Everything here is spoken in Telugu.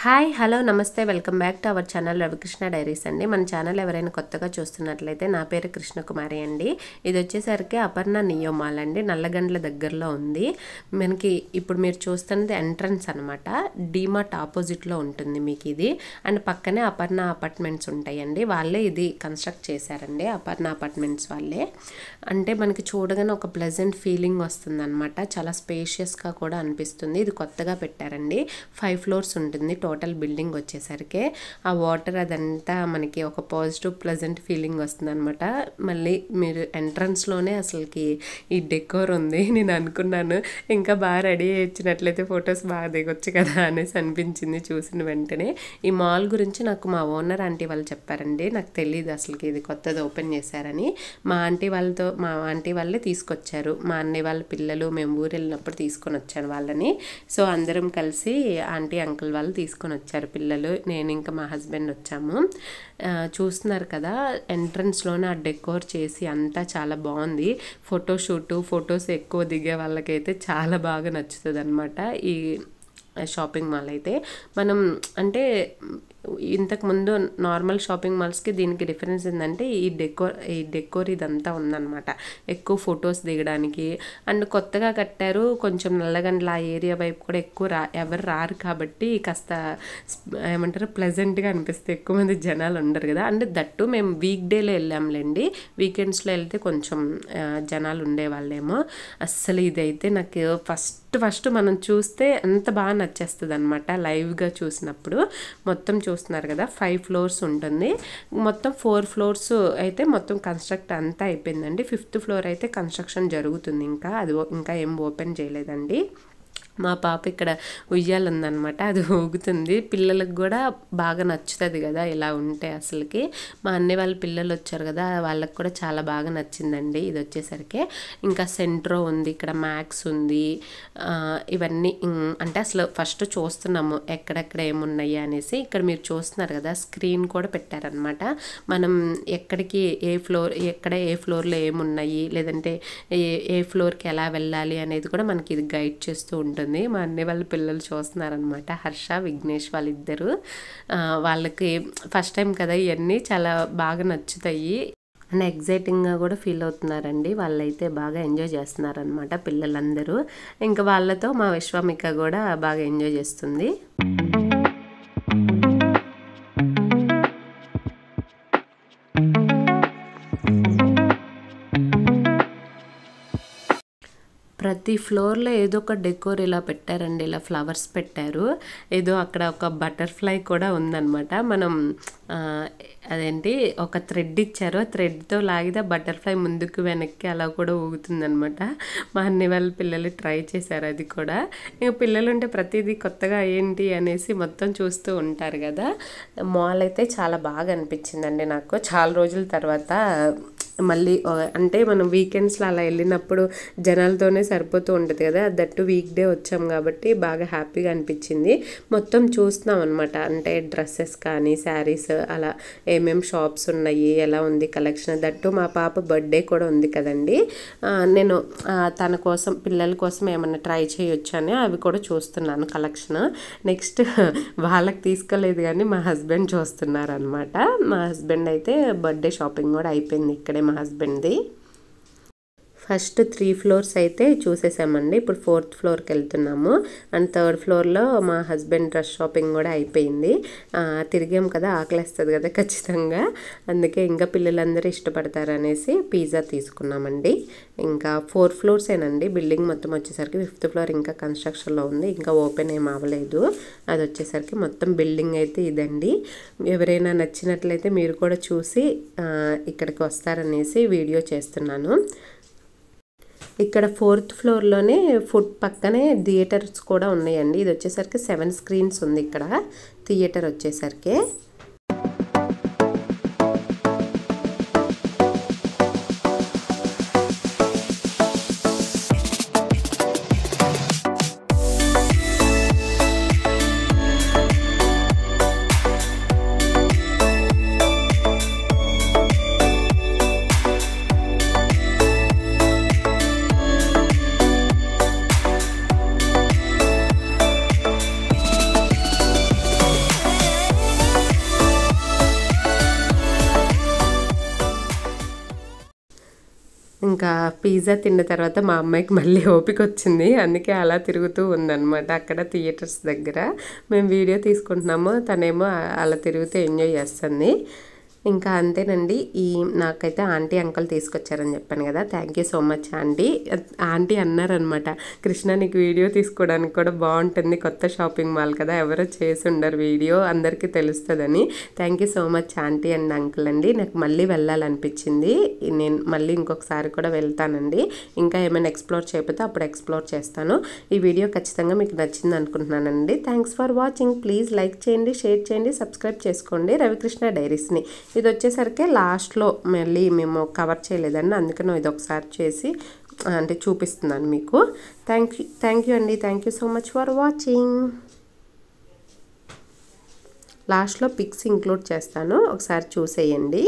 హాయ్ హలో నమస్తే welcome back to our channel Ravikrishna diaries అండి. మన ఛానల్ ఎవరైనా కొత్తగా చూస్తున్నట్లయితే నా పేరు కృష్ణకుమారి అండి. ఇది వచ్చేసరికి అపర్ణ నియో మాల్ అండి, నల్లగండ్ల దగ్గరలో ఉంది. మనకి ఇప్పుడు మీరు చూస్తున్నది ఎంట్రన్స్ అనమాట. డీమార్ట్ ఆపోజిట్లో ఉంటుంది మీకు ఇది. అండ్ పక్కనే అపర్ణ అపార్ట్మెంట్స్ ఉంటాయండి, వాళ్ళే ఇది కన్స్ట్రక్ట్ చేశారండి, అపర్ణ అపార్ట్మెంట్స్ వాళ్ళే. అంటే మనకి చూడగానే ఒక ప్లెజెంట్ ఫీలింగ్ వస్తుంది అనమాట, చాలా స్పేషియస్గా కూడా అనిపిస్తుంది. ఇది కొత్తగా పెట్టారండి, 5 floors ఉంటుంది టోటల్ బిల్డింగ్ వచ్చేసరికి. ఆ వాటర్ అదంతా మనకి ఒక పాజిటివ్ ప్లెజెంట్ ఫీలింగ్ వస్తుంది అనమాట. మళ్ళీ మీరు ఎంట్రన్స్లోనే అసలుకి ఈ డెకోర్ ఉంది. నేను అనుకున్నాను ఇంకా బాగా రెడీ ఇచ్చినట్లయితే ఫొటోస్ బాగా దిగొచ్చు కదా అనేసి అనిపించింది చూసిన వెంటనే. ఈ మాల్ గురించి నాకు మా ఓనర్ ఆంటీ వాళ్ళు చెప్పారండి, నాకు తెలియదు అసలుకి ఇది కొత్తది ఓపెన్ చేశారని. మా ఆంటీ వాళ్ళే తీసుకొచ్చారు, మా అన్నయ్య వాళ్ళ పిల్లలు మేము ఊరు వెళ్ళినప్పుడు తీసుకొని వచ్చాను వాళ్ళని. సో అందరం కలిసి ఆంటీ అంకుల్ వాళ్ళు తీసుకొని వచ్చారు పిల్లలు, నేను ఇంకా మా హస్బెండ్ వచ్చాము. చూస్తున్నారు కదా ఎంట్రన్స్లోనే ఆ డెకోర్ చేసి అంతా చాలా బాగుంది. ఫొటోస్ ఎక్కువ దిగే వాళ్ళకైతే చాలా బాగా నచ్చుతుంది అనమాట ఈ షాపింగ్ మాల్ అయితే. మనం అంటే ఇంతకుముందు నార్మల్ షాపింగ్ మాల్స్కి దీనికి డిఫరెన్స్ ఏంటంటే ఈ డెకోర్ ఇదంతా ఉందన్నమాట, ఎక్కువ ఫొటోస్ దిగడానికి. అండ్ కొత్తగా కట్టారు, కొంచెం నల్లగండ్ల ఆ ఏరియా వైపు కూడా ఎవరు రారు కాబట్టి కాస్త ఏమంటారు ప్లెజెంట్గా అనిపిస్తే, ఎక్కువ మంది జనాలు ఉండరు కదా. అండ్ దట్టు మేము వీక్ డేలో వెళ్ళాంలేండి, వీకెండ్స్లో వెళ్తే కొంచెం జనాలు ఉండేవాళ్ళేమో. అస్సలు ఇదైతే నాకు ఫస్ట్ మనం చూస్తే అంత బాగా నచ్చేస్తుంది అనమాట లైవ్గా చూసినప్పుడు. మొత్తం చూస్తున్నారు కదా 5 floors ఉంటుంది, మొత్తం 4 floors అయితే మొత్తం కన్స్ట్రక్ట్ అంతా అయిపోయిందండి. 5th floor అయితే కన్స్ట్రక్షన్ జరుగుతుంది, ఇంకా ఏం ఓపెన్ చేయలేదండి. మా పాప ఇక్కడ ఉయ్యాలందనమాట, అది ఊగుతుంది. పిల్లలకు కూడా బాగా నచ్చుతుంది కదా ఇలా ఉంటే అసలుకి. మా అన్నయ్య వాళ్ళ పిల్లలు వచ్చారు కదా, వాళ్ళకి కూడా చాలా బాగా నచ్చిందండి ఇది వచ్చేసరికి. ఇంకా సెంట్రో ఉంది, ఇక్కడ మ్యాక్స్ ఉంది, ఇవన్నీ అంటే అసలు ఫస్ట్ చూస్తున్నాము ఎక్కడెక్కడ ఏమున్నాయి అనేసి. ఇక్కడ మీరు చూస్తున్నారు కదా స్క్రీన్ కూడా పెట్టారనమాట, మనం ఎక్కడికి ఏ ఫ్లోర్లో ఏమున్నాయి, లేదంటే ఏ ఫ్లోర్కి ఎలా వెళ్ళాలి అనేది కూడా మనకి ఇది గైడ్ చేస్తూ ఉంటుంది. మా అన్నయ్య వాళ్ళ పిల్లలు చూస్తున్నారనమాట, హర్ష విఘ్నేష్ వాళ్ళిద్దరు. వాళ్ళకి ఫస్ట్ టైం కదా ఇవన్నీ చాలా బాగా నచ్చుతాయి అండ్ ఎగ్జైటింగ్గా కూడా ఫీల్ అవుతున్నారండి. వాళ్ళైతే బాగా ఎంజాయ్ చేస్తున్నారనమాట పిల్లలందరూ. ఇంకా వాళ్ళతో మా విశ్వామిక కూడా బాగా ఎంజాయ్ చేస్తుంది. ప్రతి ఫ్లోర్లో ఏదో ఒక డెకోర్ ఇలా పెట్టారండి, ఇలా ఫ్లవర్స్ పెట్టారు. ఏదో అక్కడ ఒక బటర్ఫ్లై కూడా ఉందన్నమాట. మనం అదేంటి ఒక థ్రెడ్ ఇచ్చారు, ఆ థ్రెడ్తో లాగితే బటర్ఫ్లై ముందుకు వెనక్కి అలా కూడా ఊగుతుందనమాట. మా అన్నయ్య వాళ్ళ పిల్లలు ట్రై చేశారు అది కూడా. ఇంకా పిల్లలు ఉంటే ప్రతిదీ కొత్తగా ఏంటి అనేసి మొత్తం చూస్తూ ఉంటారు కదా. మాల్ అయితే చాలా బాగా అనిపించిందండి నాకు, చాలా రోజుల తర్వాత. మళ్ళీ అంటే మనం వీకెండ్స్లో అలా వెళ్ళినప్పుడు జనాలతోనే సరిపోతూ ఉంటుంది కదా, దట్టు వీక్ డే వచ్చాం కాబట్టి బాగా హ్యాపీగా అనిపించింది. మొత్తం చూస్తున్నాం అనమాట, అంటే డ్రెస్సెస్ కానీ శారీస్ అలా ఏమేమి షాప్స్ ఉన్నాయి, ఎలా ఉంది కలెక్షన్. దట్టు మా పాప బర్త్డే కూడా ఉంది కదండి, నేను తన కోసం పిల్లల కోసం ఏమన్నా ట్రై చేయొచ్చు అని అవి కూడా చూస్తున్నాను కలెక్షన్. నెక్స్ట్ వాళ్ళకి తీసుకోలేదు కానీ మా హస్బెండ్ చూస్తున్నారు అనమాట. మా హస్బెండ్ అయితే బర్త్డే షాపింగ్ కూడా అయిపోయింది ఇక్కడే మా హస్బెండ్ది. ఫస్ట్ 3 floors అయితే చూసేసామండి, ఇప్పుడు 4th floorకి వెళ్తున్నాము. అండ్ 3rd floorలో మా హస్బెండ్ డ్రెస్ షాపింగ్ కూడా అయిపోయింది. తిరిగాం కదా, ఆకలేస్తుంది కదా ఖచ్చితంగా, అందుకే ఇంకా పిల్లలందరూ ఇష్టపడతారు అనేసి పిజ్జా తీసుకున్నామండి. ఇంకా 4 floors ఏనండి బిల్డింగ్ మొత్తం వచ్చేసరికి. 5th floor ఇంకా కన్స్ట్రక్షన్లో ఉంది, ఇంకా ఓపెన్ ఏం అవ్వలేదు. అది వచ్చేసరికి మొత్తం బిల్డింగ్ అయితే ఇదండి. ఎవరైనా నచ్చినట్లయితే మీరు కూడా చూసి ఇక్కడికి వస్తారనేసి వీడియో చేస్తున్నాను. ఇక్కడ 4th floorలోనే ఫుడ్ పక్కనే థియేటర్స్ కూడా ఉన్నాయండి. ఇది వచ్చేసరికి 7 screens ఉంది ఇక్కడ థియేటర్ వచ్చేసరికి. ఇంకా పిజ్జా తిన్న తర్వాత మా అమ్మాయికి మళ్ళీ ఓపిక వచ్చింది, అందుకే అలా తిరుగుతూ ఉందన్నమాట అక్కడ థియేటర్స్ దగ్గర. మేము వీడియో తీసుకుంటున్నాము, తనేమో అలా తిరుగుతూ ఎంజాయ్ చేస్తుంది. ఇంకా అంతేనండి. నాకైతే ఆంటీ అంకుల్ తీసుకొచ్చారని చెప్పాను కదా, thank you so much aunty. Aunty అన్నారనమాట, కృష్ణ నీకు వీడియో తీసుకోవడానికి కూడా బాగుంటుంది, కొత్త షాపింగ్ మాల్ కదా, ఎవరో చేసి ఉండరు వీడియో, అందరికీ తెలుస్తుందని. Thank you so much aunty and uncle అండి. నాకు మళ్ళీ వెళ్ళాలనిపించింది, నేను మళ్ళీ ఇంకొకసారి కూడా వెళ్తానండి. ఇంకా ఏమైనా ఎక్స్ప్లోర్ చేయకపోతే అప్పుడు ఎక్స్ప్లోర్ చేస్తాను. ఈ వీడియో ఖచ్చితంగా మీకు నచ్చింది అనుకుంటున్నానండి. Thanks for watching. Please like చేయండి, షేర్ చేయండి, సబ్స్క్రైబ్ చేసుకోండి రవికృష్ణ డైరీస్ని. ఇది వచ్చేసరికి లాస్ట్లో మళ్ళీ మేము కవర్ చేయలేదండి, అందుకని ఇది ఒకసారి చేసి అంటే చూపిస్తున్నాను మీకు. థ్యాంక్ యూ అండి. Thank you so much for watching. లాస్ట్లో పిక్స్ ఇంక్లూడ్ చేస్తాను, ఒకసారి చూసేయండి.